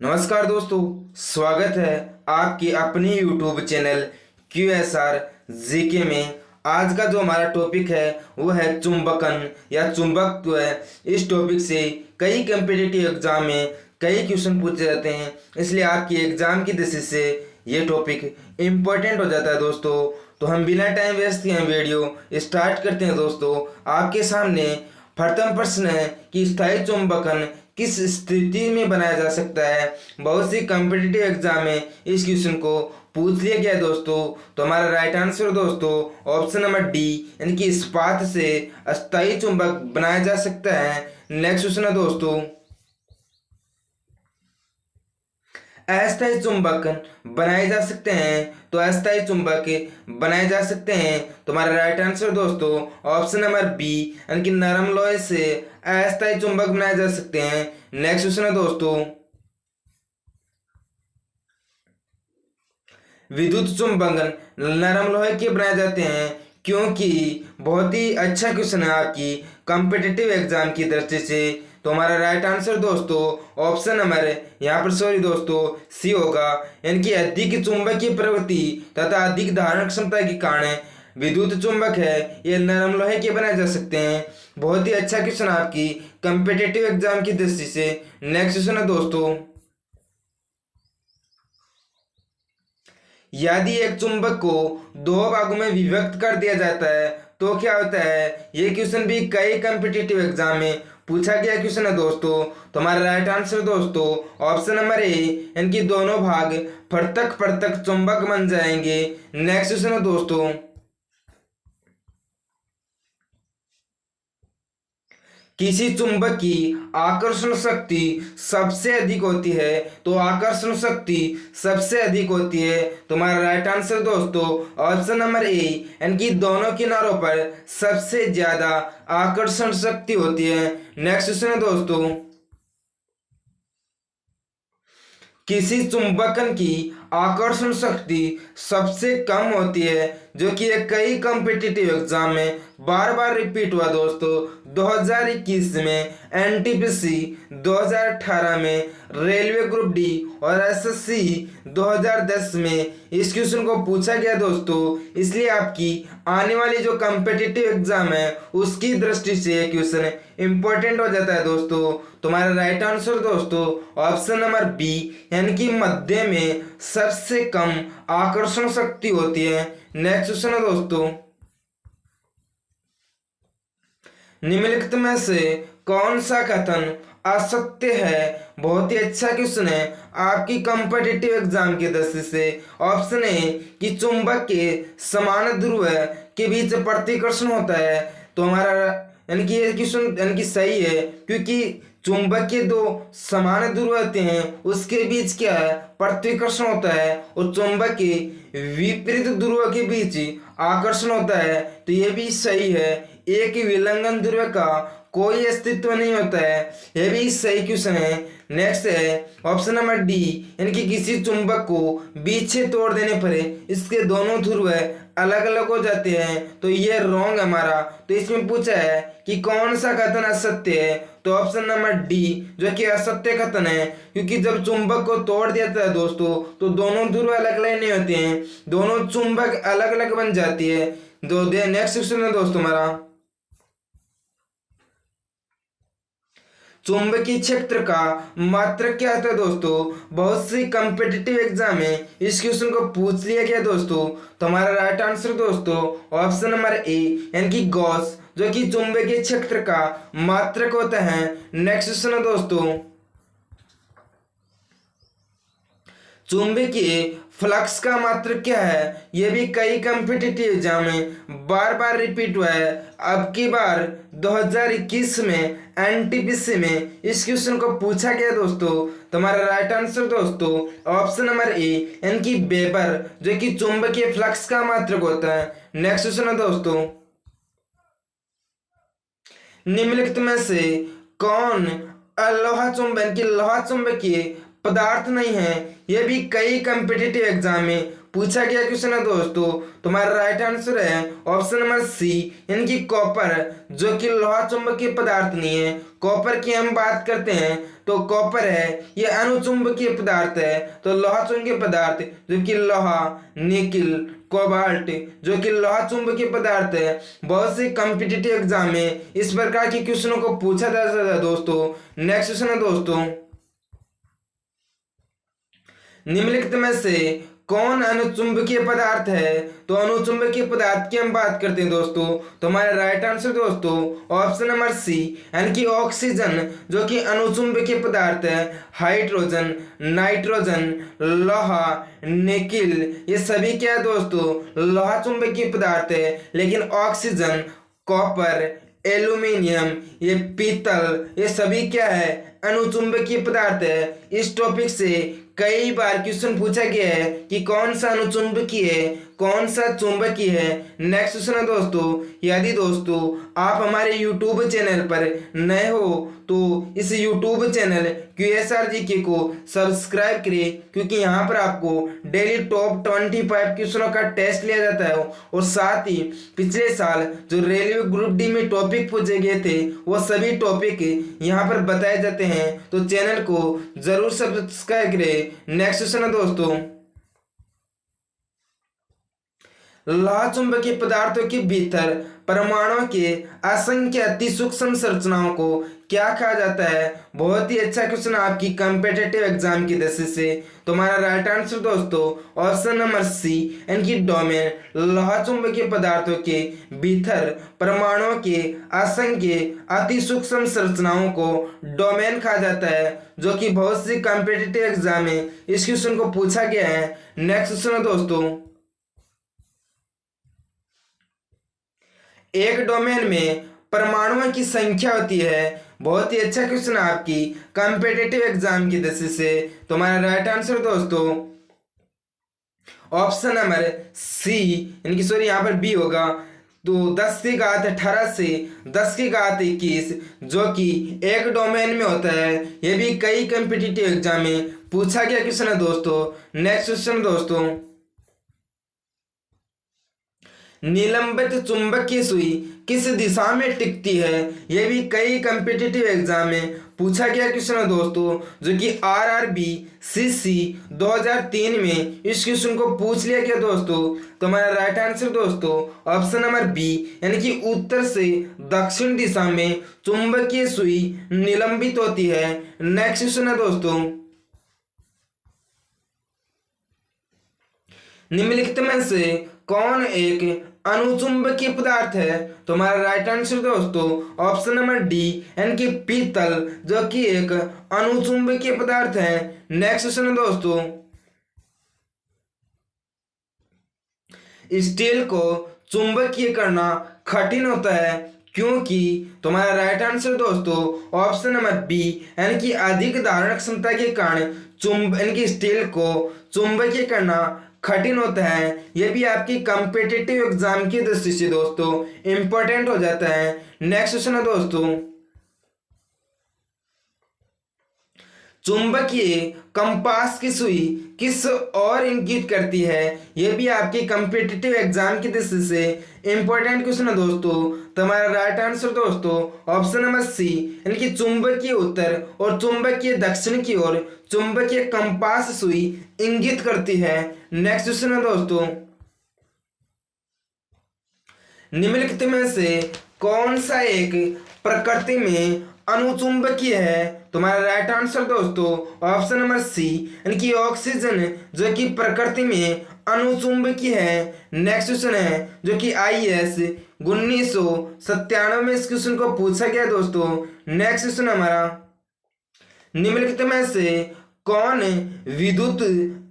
नमस्कार दोस्तों, स्वागत है आपके अपने YouTube चैनल QSR जीके में। आज का जो हमारा टॉपिक है वो है चुंबकन या चुंबकत्व है। इस टॉपिक से कई कम्पिटिटिव एग्जाम में कई क्वेश्चन पूछे जाते हैं, इसलिए आपकी एग्जाम की दृष्टि से ये टॉपिक इम्पोर्टेंट हो जाता है दोस्तों। तो हम बिना टाइम वेस्ट किए वीडियो स्टार्ट करते हैं दोस्तों। आपके सामने प्रथम प्रश्न है कि स्थायी चुंबकन किस स्थिति में बनाया जा सकता है। बहुत सी कॉम्पिटिटिव एग्जाम में इस क्वेश्चन को पूछ लिया गया है दोस्तों। तो हमारा राइट आंसर दोस्तों ऑप्शन नंबर डी, यानी कि इस्पात से अस्थायी चुंबक बनाया जा सकता है। नेक्स्ट क्वेश्चन है दोस्तों, अस्थायी चुंबक बनाए जा सकते हैं। तो अस्थायी चुंबक बनाए जा सकते हैं। तो हमारा राइट आंसर दोस्तों ऑप्शन नंबर बी, यानी कि नरम लोहे से अस्थायी चुंबक बनाए जा सकते हैं। नेक्स्ट क्वेश्चन है दोस्तों, विद्युत चुंबक नरम लोहे के बनाए जाते हैं क्योंकि बहुत ही अच्छा क्वेश्चन है आपकी कॉम्पिटिटिव एग्जाम की दृष्टि से। तो हमारा राइट आंसर दोस्तों ऑप्शन नंबर यहाँ पर सॉरी दोस्तों सी होगा, यानी कि अधिक चुंबकीय प्रवृत्ति तथा अधिक धारण क्षमता के कारण विद्युत चुंबक है ये नरम लोहे के बनाए जा सकते हैं। बहुत ही अच्छा क्वेश्चन आपकी कॉम्पिटिटिव एग्जाम की दृष्टि से। नेक्स्ट क्वेश्चन है दोस्तों, यदि एक चुंबक को दो भागों में विभक्त कर दिया जाता है तो क्या होता है। ये क्वेश्चन भी कई कॉम्पिटिटिव एग्जाम में पूछा गया क्वेश्चन है दोस्तों। तो हमारा राइट आंसर दोस्तों ऑप्शन नंबर ए, इनकी दोनों भाग पृथक पृथक चुंबक बन जाएंगे। नेक्स्ट क्वेश्चन है दोस्तों, किसी चुंबक की आकर्षण शक्ति सबसे अधिक होती है। तो आकर्षण शक्ति सबसे अधिक होती है। तो हमारा राइट आंसर दोस्तों ऑप्शन नंबर ए, यानी कि दोनों किनारों पर सबसे ज्यादा आकर्षण शक्ति होती है। नेक्स्ट क्वेश्चन है दोस्तों, किसी चुंबकन की आकर्षण शक्ति सबसे कम होती है, जो कि ये कई कॉम्पिटिटिव एग्जाम में बार बार रिपीट हुआ दोस्तों। 2021 में एनटीपीसी, 2018 में रेलवे ग्रुप डी और एसएससी 2010 में इस क्वेश्चन को पूछा गया दोस्तों। इसलिए आपकी आने वाली जो कॉम्पिटिटिव एग्जाम है उसकी दृष्टि से ये क्वेश्चन इंपॉर्टेंट हो जाता है दोस्तों। तुम्हारा राइट आंसर दोस्तों ऑप्शन नंबर बी, यानी कि मध्य में सबसे कम आकर्षण शक्ति होती है। नेक्स्ट क्वेश्चन है दोस्तों, निम्नलिखित में से कौन सा कथन असत्य है। बहुत ही अच्छा क्वेश्चन है आपकी कॉम्पिटिटिव एग्जाम की दृष्टि से। ऑप्शन ए कि चुंबक के समान ध्रुव के बीच प्रतिकर्षण होता है। तो हमारा यानी कि ये क्वेश्चन यानी कि सही है, क्योंकि चुंबक के दो समान ध्रुव होते हैं उसके बीच क्या है प्रतिकर्षण होता है, और चुंबक के विपरीत ध्रुव के बीच आकर्षण होता है। तो ये भी सही है, एक विलंगन ध्रुव का कोई अस्तित्व नहीं होता है। यह भी सही क्वेश्चन है। नेक्स्ट है ऑप्शन नंबर डी, यानी कि किसी चुंबक को बीच से तोड़ देने पर इसके दोनों ध्रुव अलग अलग हो जाते हैं। तो ये रॉन्ग हमारा। तो इसमें पूछा है कि कौन सा कथन असत्य है। तो ऑप्शन नंबर डी जो कि असत्य कथन है, क्योंकि जब चुंबक को तोड़ दिया जाता है दोस्तों तो दोनों ध्रुव अलग अलग नहीं होते हैं, दोनों चुंबक अलग अलग बन जाती है। नेक्स्ट क्वेश्चन है दोस्तों हमारा, चुंबकीय क्षेत्र का मात्रक क्या होता है दोस्तों। बहुत सी कॉम्पिटिटिव एग्जाम में इस क्वेश्चन को पूछ लिया गया दोस्तों। तो हमारा राइट आंसर दोस्तों ऑप्शन नंबर ए, यानी कि गॉस, जो कि चुंबकीय क्षेत्र का मात्रक होता है। नेक्स्ट क्वेश्चन है दोस्तों, चुंबकीय फ्लक्स का मात्रक क्या है। यह भी कई कॉम्पिटिटिव एग्जाम में बार बार रिपीट हुआ है। अब की बार 2021 में एनटीपीसी में इस क्वेश्चन को पूछा गया दोस्तों। तो हमारा राइट आंसर दोस्तों ऑप्शन नंबर ए, यानी कि वेबर, जो कि चुंबकीय फ्लक्स का मात्रक होता है। नेक्स्ट क्वेश्चन है दोस्तों, निम्नलिखित में से कौन अलोहा चुंबक की लोहा चुंबकीय पदार्थ नहीं है। यह भी कई कॉम्पिटिटिव एग्जाम में पूछा गया क्वेश्चन है दोस्तों, तुम्हारा राइट आंसर है ऑप्शन नंबर सी, यानी कि कॉपर, जो कि लोहा चुंबकीय पदार्थ नहीं है। कॉपर की हम बात करते हैं तो कॉपर है ये अनुचुंबकीय पदार्थ है। तो लोहा चुंबकीय पदार्थ जो कि लोहा, निकिल, कोबाल्ट जो कि लोहा चुंबकीय पदार्थ है। बहुत से कॉम्पिटिटिव एग्जाम में इस प्रकार के क्वेश्चनों को पूछा जा सकता है दोस्तों। नेक्स्ट क्वेश्चन है दोस्तों, निम्नलिखित में से कौन अनुचुंबकीय पदार्थ है? तो अनुचुंबकीय पदार्थ की हम बात करते हैं दोस्तों, तो हमारा राइट आंसर दोस्तों ऑप्शन नंबर सी, यानी कि ऑक्सीजन जो कि अनुचुंबकीय पदार्थ है। हाइड्रोजन, नाइट्रोजन, लोहा, निकिल ये सभी क्या है दोस्तों? लोहा चुंबकीय पदार्थ है। लेकिन ऑक्सीजन, कॉपर, एल्यूमिनियम, ये पीतल, ये सभी क्या है? अनुचुंबकीय पदार्थ है। इस टॉपिक से कई बार क्वेश्चन पूछा गया है कि कौन सा अनुचुंबकीय है, कौन सा चुंबकीय है। नेक्स्ट क्वेश्चन है दोस्तों, यदि दोस्तों आप हमारे YouTube चैनल पर नए हो तो इस YouTube चैनल QSR GK को सब्सक्राइब करिए, क्योंकि यहाँ पर आपको डेली टॉप 25 क्वेश्चनों का टेस्ट लिया जाता है। और साथ ही पिछले साल जो रेलवे ग्रुप डी में टॉपिक पूछे गए थे वो सभी टॉपिक यहाँ पर बताए जाते हैं। तो चैनल को जरूर सब्सक्राइब करें। नेक्स्ट क्वेश्चन है दोस्तों, लोहा चुंबकीय पदार्थों के भीतर परमाणुओं के असंख्य अति सूक्ष्म संरचनाओं को क्या कहा जाता है? बहुत ही अच्छा क्वेश्चन आपकी कॉम्पिटिटिव एग्जाम की दृष्टि से। तो हमारा राइट आंसर दोस्तों ऑप्शन नंबर सी, यानी कि डोमेन। लोहा चुंबकीय पदार्थों के भीतर परमाणुओं के असंख्य अति सूक्ष्म संरचनाओं को डोमेन कहा जाता है, जो कि बहुत सी कॉम्पिटिटिव एग्जाम में इस क्वेश्चन को पूछा गया है। नेक्स्ट क्वेश्चन है दोस्तों, एक डोमेन में परमाणुओं की संख्या होती है। बहुत ही अच्छा क्वेश्चन है आपकी कॉम्पिटिटिव एग्जाम की दृष्टि से। तो हमारा राइट आंसर दोस्तों ऑप्शन नंबर सी, यानी कि सॉरी यहाँ पर बी होगा। तो 10 की घात 18 से 10 की घात 21 जो कि एक डोमेन में होता है। ये भी कई कॉम्पिटिटिव एग्जाम में पूछा गया क्वेश्चन है दोस्तों। नेक्स्ट क्वेश्चन दोस्तों, निलंबित चुंबकीय सुई किस दिशा में टिकती है? यह भी कई कॉम्पिटिटिव एग्जाम में पूछा गया क्वेश्चन है दोस्तों, जो कि RRB CC 2003 में इस क्वेश्चन को पूछ लिया गया दोस्तों। तो हमारा राइट आंसर दोस्तों ऑप्शन नंबर बी, यानी कि उत्तर से दक्षिण दिशा में चुंबकीय सुई निलंबित होती है। नेक्स्ट क्वेश्चन है दोस्तों, निम्नलिखित में से कौन एक अनुचुंबकीय पदार्थ है? तो हमारा राइट आंसर दोस्तों ऑप्शन नंबर डी, यानी कि पीतल जो कि एक अनुचुंबकीय पदार्थ है। नेक्स्ट क्वेश्चन है दोस्तों, स्टील को चुंबकीय करना कठिन होता है क्योंकि? तो हमारा राइट आंसर दोस्तों ऑप्शन नंबर बी, यानी कि अधिक धारण क्षमता के कारण यानी कि स्टील को चुंबकीय करना कठिन होता है। यह भी आपकी कॉम्पिटिटिव एग्जाम की दृष्टि से दोस्तों इंपॉर्टेंट हो जाता है। नेक्स्ट क्वेश्चन है दोस्तों, चुंबकीय कंपास की सुई किस ओर इंगित करती है? यह भी आपके कॉम्पिटिटिव एग्जाम की दृष्टि से इंपॉर्टेंट क्वेश्चन है दोस्तों। तो हमारा राइट आंसर दोस्तों ऑप्शन नंबर सी, यानी कि चुंबकीय उत्तर और चुंबकीय दक्षिण की ओर चुंबकीय कंपास सुई इंगित करती है। नेक्स्ट क्वेश्चन है दोस्तों, निम्नलिखित में से कौन सा एक प्रकृति में अनुचुंबकीय है? तुम्हारा राइट आंसर दोस्तों ऑप्शन नंबर सी, यानी कि ऑक्सीजन जो कि प्रकृति में अनुचुंबकीय है। नेक्स्ट क्वेश्चन है जो कि IS 1997 में इस क्वेश्चन को पूछा गया दोस्तों। नेक्स्ट क्वेश्चन हमारा, निम्नलिखित में से कौन विद्युत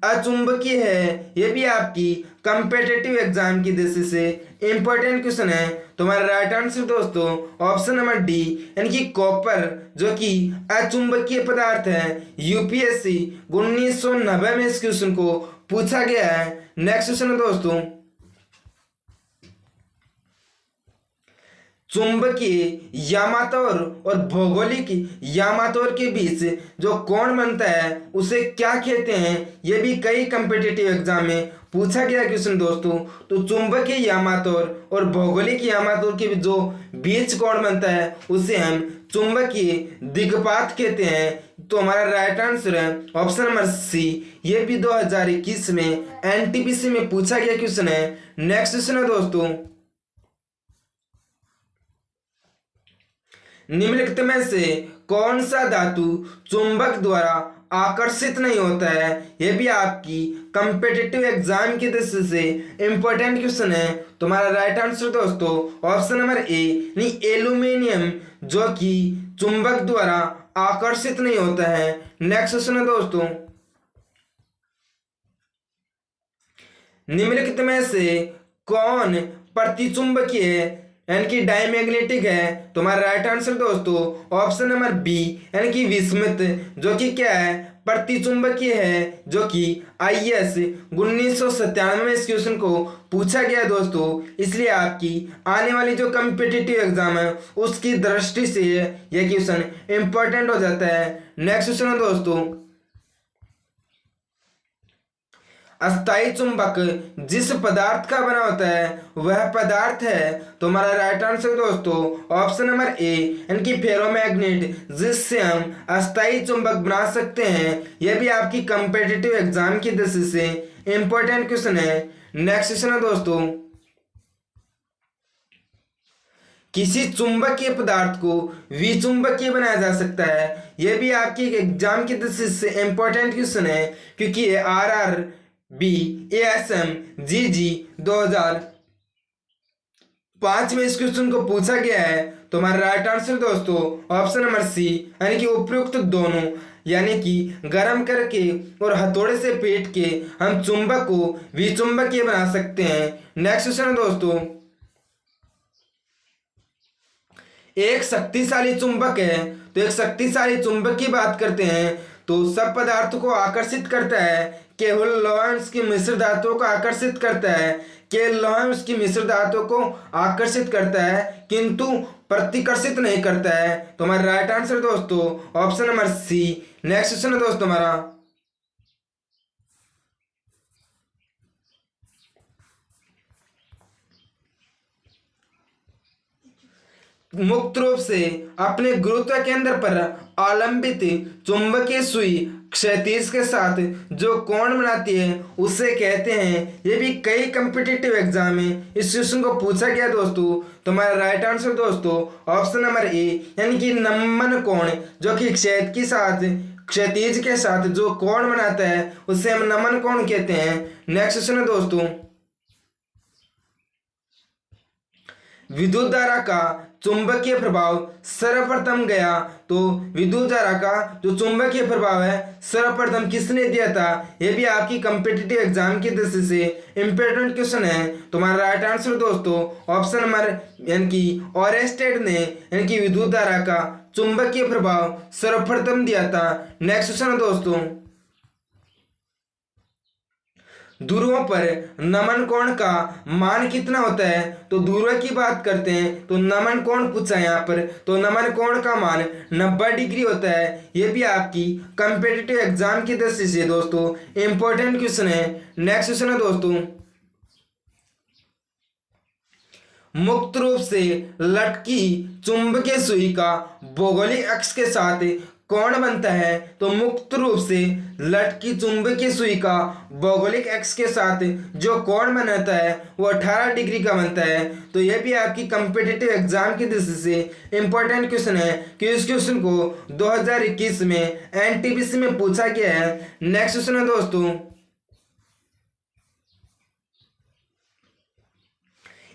अचुंबकीय है? यह भी आपकी कॉम्पिटिटिव एग्जाम की दृष्टि से इंपॉर्टेंट क्वेश्चन है। तो हमारा राइट आंसर दोस्तों ऑप्शन नंबर डी, यानी कि कॉपर जो कि अचुंबकीय पदार्थ है। UPSC 1990 में इस क्वेश्चन को पूछा गया है। नेक्स्ट क्वेश्चन है दोस्तों, चुंबकीय यामातोर और भौगोलिक यामातोर के बीच जो कोण बनता है उसे क्या कहते हैं, ये भी कई कम्पिटिटिव एग्जाम में पूछा गया क्वेश्चन दोस्तों। तो चुंबकीय यामातोर और भौगोलिक यामातोर के जो बीच कोण बनता है उसे हम चुंबकीय दिक्पात कहते हैं। तो हमारा राइट आंसर है ऑप्शन नंबर सी। ये भी 2021 में एनटीपीसी में पूछा गया क्वेश्चन है। नेक्स्ट क्वेश्चन है दोस्तों, निम्नलिखित में से कौन सा धातु चुंबक द्वारा आकर्षित नहीं होता है। यह भी आपकी कंपिटिटिव एग्जाम की दृष्टि से इंपॉर्टेंट क्वेश्चन है। तुम्हारा राइट आंसर दोस्तों ऑप्शन नंबर ए यानी एल्यूमिनियम, जो कि चुंबक द्वारा आकर्षित नहीं होता है। नेक्स्ट क्वेश्चन है दोस्तों, निम्नलिखित में से कौन प्रतिचुंबकीय है यानी कि डायमैग्नेटिक है। तुम्हारा राइट आंसर दोस्तों ऑप्शन नंबर बी यानी कि विस्मित, जो कि क्या है प्रतिचुंबकीय है, जो कि IS 1997 में इस क्वेश्चन को पूछा गया है दोस्तों। इसलिए आपकी आने वाली जो कम्पिटिटिव एग्जाम है उसकी दृष्टि से यह क्वेश्चन इंपॉर्टेंट हो जाता है। नेक्स्ट क्वेश्चन है दोस्तों, अस्थायी चुंबक जिस पदार्थ का बना होता है वह पदार्थ है। तो हमारा राइट आंसर दोस्तों ऑप्शन नंबर ए यानी कि फेरोमैग्नेट, जिससे हम अस्थायी चुंबक बना सकते हैं। यह भी आपकी कंपिटिटिव एग्जाम की दृष्टि से इंपॉर्टेंट क्वेश्चन है। नेक्स्ट क्वेश्चन है दोस्तों, किसी चुंबकीय पदार्थ को विचुंबकीय बनाया जा सकता है। यह भी आपकी एग्जाम की दृष्टि से इंपॉर्टेंट क्वेश्चन है, क्योंकि ये RRB ASM GG 2005 में इस क्वेश्चन को पूछा गया है। तो हमारा राइट आंसर दोस्तों ऑप्शन नंबर सी यानी कि उपयुक्त दोनों, यानी कि गर्म करके और हथौड़े से पीट के हम चुंबक को विचुंबकीय बना सकते हैं। नेक्स्ट क्वेश्चन है दोस्तों, एक शक्तिशाली चुंबक है। तो एक शक्तिशाली चुंबक की बात करते हैं तो सब पदार्थों को आकर्षित करता है, केवल लौह की मिश्र धातुओं को आकर्षित करता है, केवल लौह की मिश्र धातुओं को आकर्षित करता है किंतु प्रतिकर्षित नहीं करता है। तो हमारा राइट आंसर दोस्तों option number C. Next question है दोस्तों हमारा, मुक्त रूप से अपने गुरुत्व केंद्र पर आलंबित चुंबकीय सुई क्षैतिज के साथ जो कोण बनाती है उसे कहते हैं। ये भी कई कम्पिटिटिव एग्जाम में इस क्वेश्चन को पूछा गया दोस्तों। तो हमारा राइट आंसर दोस्तों ऑप्शन नंबर ए यानी कि नमन कोण, जो कि क्षैतिज के साथ जो कोण बनाता है उसे हम नमन कोण कहते हैं। नेक्स्ट क्वेश्चन है दोस्तों, विद्युत धारा का चुंबकीय प्रभाव सर्वप्रथम गया। तो विद्युत धारा का जो चुंबकीय प्रभाव है सर्वप्रथम किसने दिया था। यह भी आपकी कम्पिटिटिव एग्जाम की दृष्टि से इंपॉर्टेंट क्वेश्चन है। तुम्हारा राइट आंसर दोस्तों ऑप्शन नंबर यानी कि ऑरेस्टेड ने यानी कि विद्युत धारा का चुंबकीय प्रभाव सर्वप्रथम दिया था। नेक्स्ट क्वेश्चन है दोस्तों, ध्रुवों पर नमन कोण का मान कितना होता है। तो ध्रुव की बात करते हैं तो नमन कोण पूछा है यहाँ पर। तो नमन कोण का मान 90 डिग्री होता है। ये भी आपकी कंपेटिटिव एग्जाम की दृष्टि से दोस्तों इंपॉर्टेंट क्वेश्चन है। नेक्स्ट क्वेश्चन है दोस्तों, मुक्त रूप से लटकी चुंबकीय सुई का भौगोलिक अक्ष के साथ कोण बनता है। तो मुक्त रूप से लटकी चुंबकीय सुई का भौगोलिक अक्ष के साथ जो कोण बनता है वो 18 डिग्री का बनता है। तो यह भी आपकी कंपिटिटिव एग्जाम की दृष्टि से इंपॉर्टेंट क्वेश्चन है कि इस क्वेश्चन को 2021 में एनटीपीसी में पूछा गया है। नेक्स्ट क्वेश्चन है दोस्तों,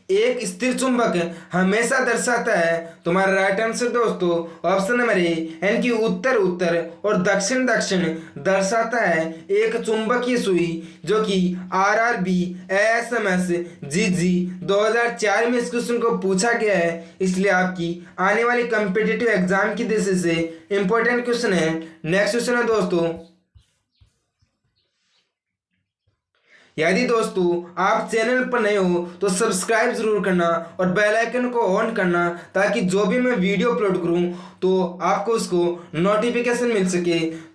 एक स्थिर चुंबक हमेशा दर्शाता है। तुम्हारा राइट आंसर दोस्तों ऑप्शन नंबर ए यानी कि उत्तर उत्तर और दक्षिण दक्षिण दर्शाता है एक चुंबकीय सुई, जो कि RRB ASMS GG 2004 में इस क्वेश्चन को पूछा गया है। इसलिए आपकी आने वाली कंपिटिटिव एग्जाम की दृष्टि से इंपॉर्टेंट क्वेश्चन है। नेक्स्ट क्वेश्चन है दोस्तों, यदि दोस्तों आप चैनल पर नए हो तो सब्सक्राइब जरूर करना और बेल आइकन को ऑन करना, ताकि जो भी मैं वीडियो अपलोड करूं तो आपको उसको नोटिफिकेशन मिल सके।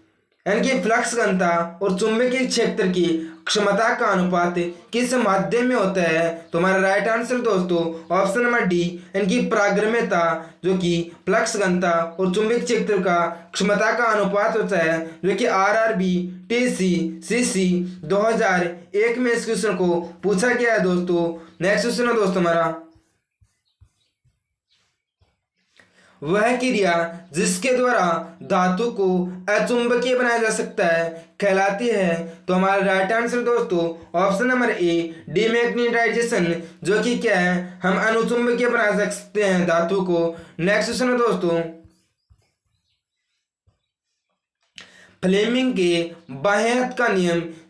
यानी कि फ्लक्स घनता और चुंबकीय क्षेत्र की क्षमता का अनुपात किस माध्यम में होता है? तो हमारा राइट आंसर दोस्तों ऑप्शन नंबर डी, यानी कि परागम्यता, जो कि फ्लक्स घनता और चुंबकीय क्षेत्र का क्षमता का अनुपात होता है, जो कि RRB TC CC 2001 में इस क्वेश्चन को पूछा गया है दोस्तों। नेक्स्ट क्वेश्चन है दोस्तों हमारा, वह क्रिया जिसके द्वारा धातु को अचुंबकीय बनाया जा सकता है कहलाती है? तो हमारा राइट आंसर दोस्तों ऑप्शन नंबर ए, डीमैग्नेटाइजेशन, जो कि क्या है, हम अनुचुंबकीय बना सकते हैं धातु को। नेक्स्ट क्वेश्चन है दोस्तों, फ्लेमिंग के बाह्य का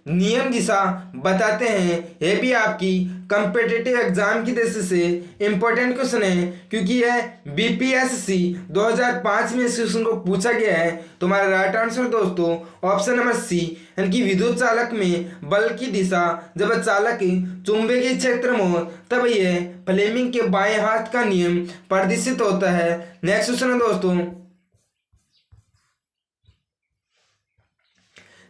नियम दिशा बताते हैं। यह भी आपकी कंपिटिटिव एग्जाम की दृष्टि से इंपॉर्टेंट क्वेश्चन है, क्योंकि यह BPSC 2005 में इस क्वेश्चन को पूछा गया है। तो हमारा राइट आंसर दोस्तों ऑप्शन नंबर सी, यानी कि विद्युत चालक में बल की दिशा जब चालक चुंबकीय क्षेत्र में हो तब यह फ्लेमिंग के बाएं हाथ का नियम प्रदर्शित होता है। नेक्स्ट क्वेश्चन है दोस्तों,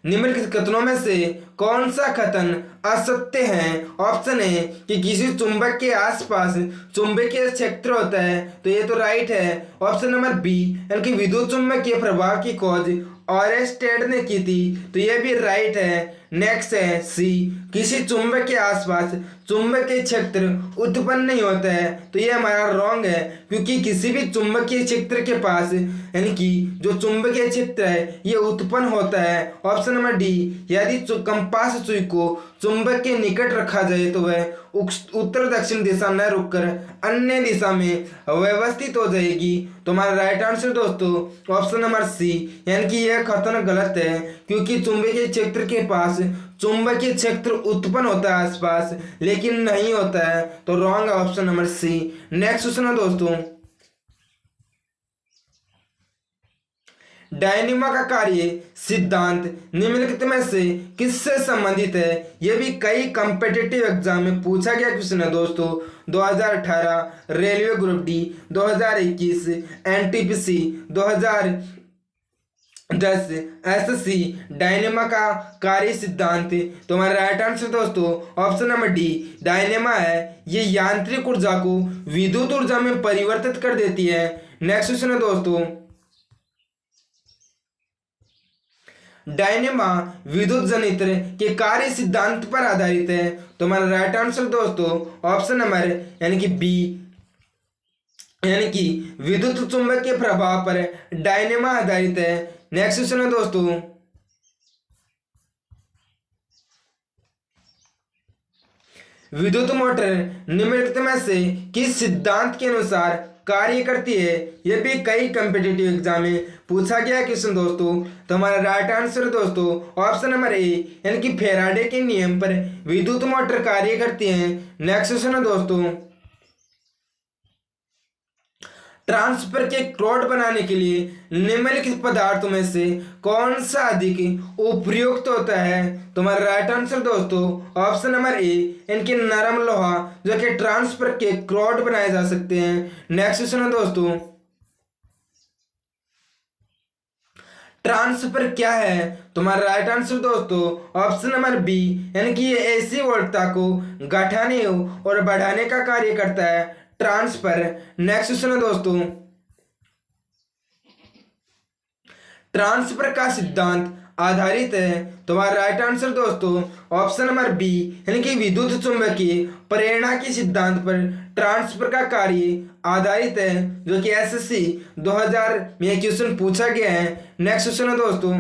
निम्नलिखित कथनों में से कौन सा कथन असत्य है? ऑप्शन है कि किसी चुंबक के आसपास चुंबकीय क्षेत्र होता है, तो ये तो राइट है। ऑप्शन नंबर बी, यानी कि विद्युत चुंबकीय प्रभाव की खोज ऑरेस्टेड ने की थी, तो ये भी राइट है। नेक्स्ट है सी, किसी चुंबक के आसपास चुंबकीय क्षेत्र उत्पन्न नहीं होता है, तो ये हमारा रॉन्ग है, क्योंकि किसी भी चुंबकीय क्षेत्र के पास, यानी कि जो चुंबकीय क्षेत्र है ये उत्पन्न होता है। ऑप्शन नंबर डी, यदि कंपास सुई को चुंबक के निकट रखा जाए तो वह उत्तर दक्षिण दिशा न रुककर अन्य दिशा में व्यवस्थित हो जाएगी। तो हमारा राइट आंसर दोस्तों ऑप्शन नंबर सी, यानी कि यह कथन गलत है, क्योंकि चुंबकीय क्षेत्र के पास चुंबकीय क्षेत्र उत्पन्न होता है आसपास, लेकिन नहीं होता है, तो रॉन्ग है option number C. Next question है दोस्तों, डायनेमो का कार्य सिद्धांत निम्नलिखित में से किससे संबंधित है? यह भी कई कॉम्पिटिटिव एग्जाम में पूछा गया क्वेश्चन है दोस्तों। 2018 railway group D, 2021 NTPC, 2010 SSC Dyneema का कार्य सिद्धांत। तो हमारा राइट आंसर दोस्तों ऑप्शन नंबर डी, डायनेमा है। ये यांत्रिक ऊर्जा को विद्युत ऊर्जा में परिवर्तित कर देती है। नेक्स्ट क्वेश्चन है दोस्तों, डायनेमा विद्युत जनित्र के कार्य सिद्धांत पर आधारित है। तो हमारा राइट आंसर दोस्तों ऑप्शन नंबर, यानी कि बी, यानी कि विद्युत चुंबक के प्रभाव पर डायनेमा आधारित है। नेक्स्ट क्वेश्चन है दोस्तों, विद्युत मोटर निम्नलिखित में से किस सिद्धांत के अनुसार कार्य करती है? यह भी कई कॉम्पिटिटिव एग्जाम में पूछा गया क्वेश्चन दोस्तों। तो हमारा राइट आंसर दोस्तों ऑप्शन नंबर ए, यानी कि फैराडे के नियम पर विद्युत मोटर कार्य करती है। नेक्स्ट क्वेश्चन है दोस्तों, ट्रांसफर के क्रोड बनाने के लिए निम्नलिखित पदार्थों में से कौन सा अधिक उपयुक्त होता है? तो हमारा राइट आंसर दोस्तों ऑप्शन नंबर ए, इनके नरम लोहा, जो कि ट्रांसफर के क्रोड बनाए जा सकते हैं। नेक्स्ट क्वेश्चन है दोस्तों, ट्रांसफर क्या है? तुम्हारा राइट आंसर दोस्तों ऑप्शन नंबर बी, यानी कि ये ऐसी वोल्टता को घटाने और बढ़ाने का कार्य करता है, ट्रांसफर। नेक्स्ट क्वेश्चन है दोस्तों, ट्रांसफर का सिद्धांत आधारित है। तुम्हारा राइट आंसर दोस्तों ऑप्शन नंबर बी, यानी कि विद्युत चुंबकीय प्रेरणा के सिद्धांत पर ट्रांसफर का कार्य आधारित है, जो कि SSC 2000 में क्वेश्चन पूछा गया है। नेक्स्ट क्वेश्चन है दोस्तों,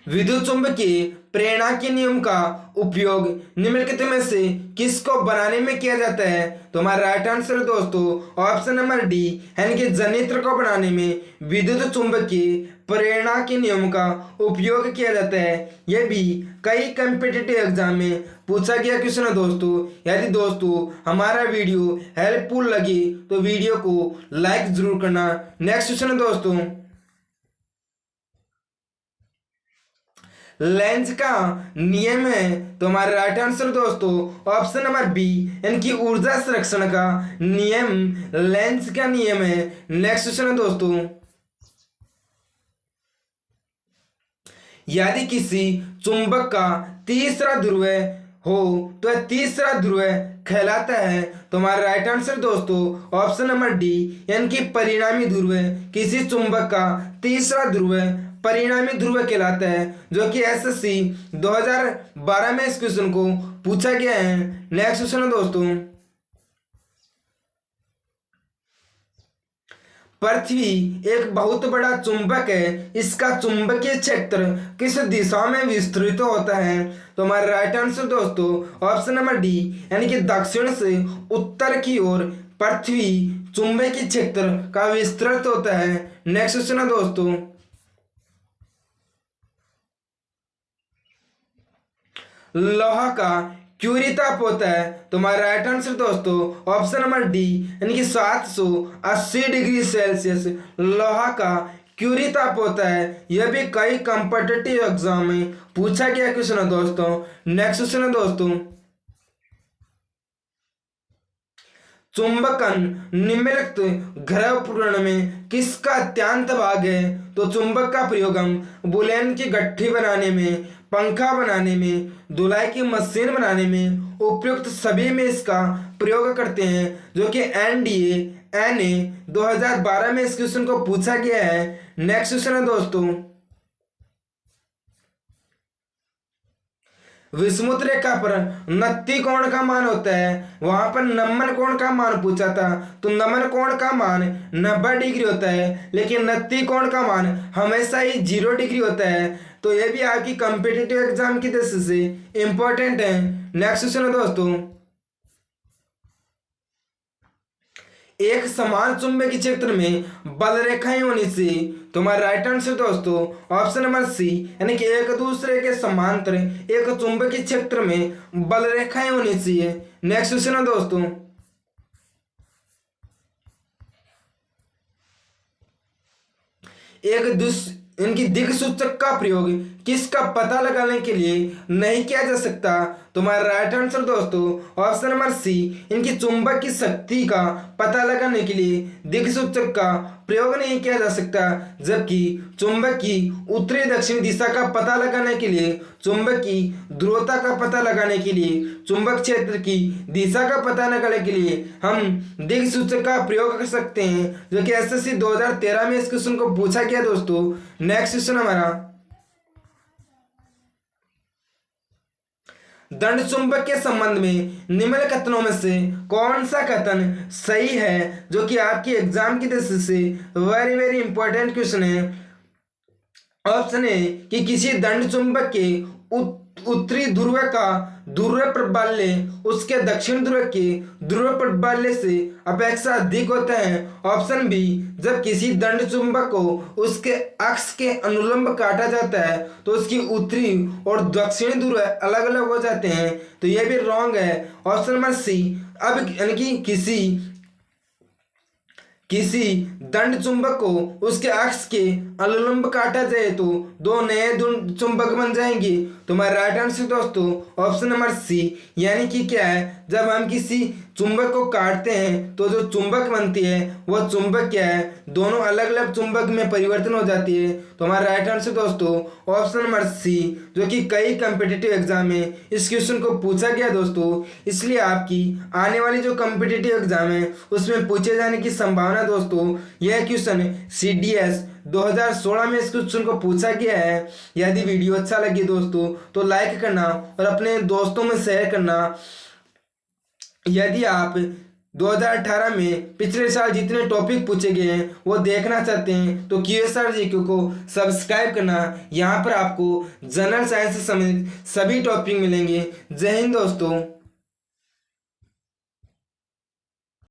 विद्युत चुंबकीय प्रेरणा के नियम का उपयोग निम्नलिखित में से किसको बनाने में किया जाता है? तो हमारा राइट आंसर दोस्तों ऑप्शन नंबर डी, यानी कि जनित्र को बनाने में विद्युत चुंबकीय प्रेरणा के नियम का उपयोग किया जाता है। यह भी कई कॉम्पिटिटिव एग्जाम में पूछा गया क्वेश्चन है दोस्तों। यदि दोस्तों हमारा वीडियो हेल्पफुल लगे तो वीडियो को लाइक जरूर करना। नेक्स्ट क्वेश्चन है दोस्तों, लेंज का नियम है? तो हमारा राइट आंसर दोस्तों ऑप्शन नंबर बी, यानी कि ऊर्जा संरक्षण का नियम लेंज का नियम है। नेक्स्ट क्वेश्चन है दोस्तों, यदि किसी चुंबक का तीसरा ध्रुव हो तो यह तीसरा ध्रुव कहलाता है? तो हमारा राइट आंसर दोस्तों ऑप्शन नंबर डी, यानी कि परिणामी ध्रुव। किसी चुंबक का तीसरा ध्रुव परिणामी ध्रुव कहलाता है, जो कि एसएससी 2012 में इस क्वेश्चन को पूछा गया है। नेक्स्ट क्वेश्चन है दोस्तों, पृथ्वी एक बहुत बड़ा चुंबक है, इसका चुंबकीय क्षेत्र किस दिशा में विस्तृत होता है? तो हमारा राइट आंसर दोस्तों ऑप्शन नंबर डी, यानी कि दक्षिण से उत्तर की ओर पृथ्वी चुंबकीय क्षेत्र का विस्तृत होता है। नेक्स्ट क्वेश्चन है दोस्तों, लोहा का क्यूरी ताप होता है? तो हमारा राइट आंसर दोस्तों ऑप्शन नंबर डी, यानी कि 780 डिग्री सेल्सियस लोहा का क्यूरी ताप होता है। यह भी कई कॉम्पिटिटिव एग्जाम में पूछा गया क्वेश्चन है दोस्तों। नेक्स्ट क्वेश्चन है दोस्तों, चुंबकन निम्नलिखित ग्रह पूर्ण में किसका अत्यंत भाग है? तो चुंबक का प्रयोग हम बुलेन की गट्ठी बनाने में, पंखा बनाने में, धुलाई की मशीन बनाने में, उपयुक्त सभी में इसका प्रयोग करते हैं, जो कि एनडीए एनए 2012 में इस क्वेश्चन को पूछा गया है। नेक्स्ट क्वेश्चन है दोस्तों, विषुवत रेखा पर 29 कोण का मान होता है, वहां पर नमन कोण का मान पूछा था। तो नमन कोण का मान 90 डिग्री होता है, लेकिन 29 कोण का मान हमेशा ही 0 डिग्री होता है। तो ये भी आपकी कॉम्पिटिटिव एग्जाम की दृष्टि से इंपॉर्टेंट है। नेक्स्ट क्वेश्चन है दोस्तों, एक समान चुंबकीय क्षेत्र में बल रेखाएं होने से? तो हमारा राइट आंसर दोस्तों ऑप्शन नंबर सी, यानी कि एक दूसरे के समांतर एक चुंबकीय क्षेत्र में बल रेखाएं होनी चाहिए। नेक्स्ट क्वेश्चन है दोस्तों, इनकी दिक्सूचक का प्रयोग किसका पता लगाने के लिए नहीं किया जा सकता? तो हमारा राइट आंसर दोस्तों ऑप्शन नंबर सी, इनकी चुंबक की शक्ति का पता लगाने के लिए दिक्सूचक का प्रयोग नहीं किया जा सकता, जबकि चुंबक की उत्तरी दक्षिण दिशा का पता लगाने के लिए, चुंबक की ध्रुवता का पता लगाने के लिए, चुंबक क्षेत्र की दिशा का पता लगाने के लिए हम दिक्सूचक का प्रयोग कर सकते हैं, जो कि एसएससी 2013 में इस क्वेश्चन को पूछा गया दोस्तों। नेक्स्ट क्वेश्चन हमारा, दंड चुंबक के संबंध में निम्नलिखित कथनों में से कौन सा कथन सही है? जो कि आपकी एग्जाम की दृष्टि से वेरी वेरी इंपॉर्टेंट क्वेश्चन है। ऑप्शन ए कि किसी दंड चुंबक के उत्तरी ध्रुव का ध्रुव प्रबल्य उसके दक्षिण ध्रुव के ध्रुव प्रबल्य से अपेक्षा अधिक होता है। ऑप्शन बी, जब किसी दंड चुंबक को उसके अक्ष के अनुलंब काटा जाता है तो उसकी उत्तरी और दक्षिणी ध्रुव अलग अलग हो जाते हैं। तो यह भी रॉन्ग है। ऑप्शन नंबर सी, अब यानी कि किसी दंड चुंबक को उसके अक्ष के अनुलंब काटा जाए तो दो नए चुंबक बन जाएंगे। तो हमारा राइट आंसर दोस्तों ऑप्शन नंबर सी, यानी कि क्या है, जब हम किसी चुंबक को काटते हैं तो जो चुंबक बनती है वह चुंबक क्या है, दोनों अलग अलग चुंबक में परिवर्तन हो जाती है। तो हमारा राइट आंसर दोस्तों ऑप्शन नंबर सी, जो कि कई कॉम्पिटिटिव एग्जाम में इस क्वेश्चन को पूछा गया दोस्तों, इसलिए आपकी आने वाली जो कॉम्पिटिटिव एग्जाम है उसमें पूछे जाने की संभावना दोस्तों, यह क्वेश्चन CDS 2016 में इस क्वेश्चन को पूछा गया है। यदि वीडियो अच्छा लगे दोस्तों तो लाइक करना और अपने दोस्तों में शेयर करना। यदि आप 2018 में पिछले साल जितने टॉपिक पूछे गए हैं वो देखना चाहते हैं तो QSR GK को सब्सक्राइब करना। यहाँ पर आपको जनरल साइंस समेत सभी टॉपिक मिलेंगे। जय हिंद दोस्तों।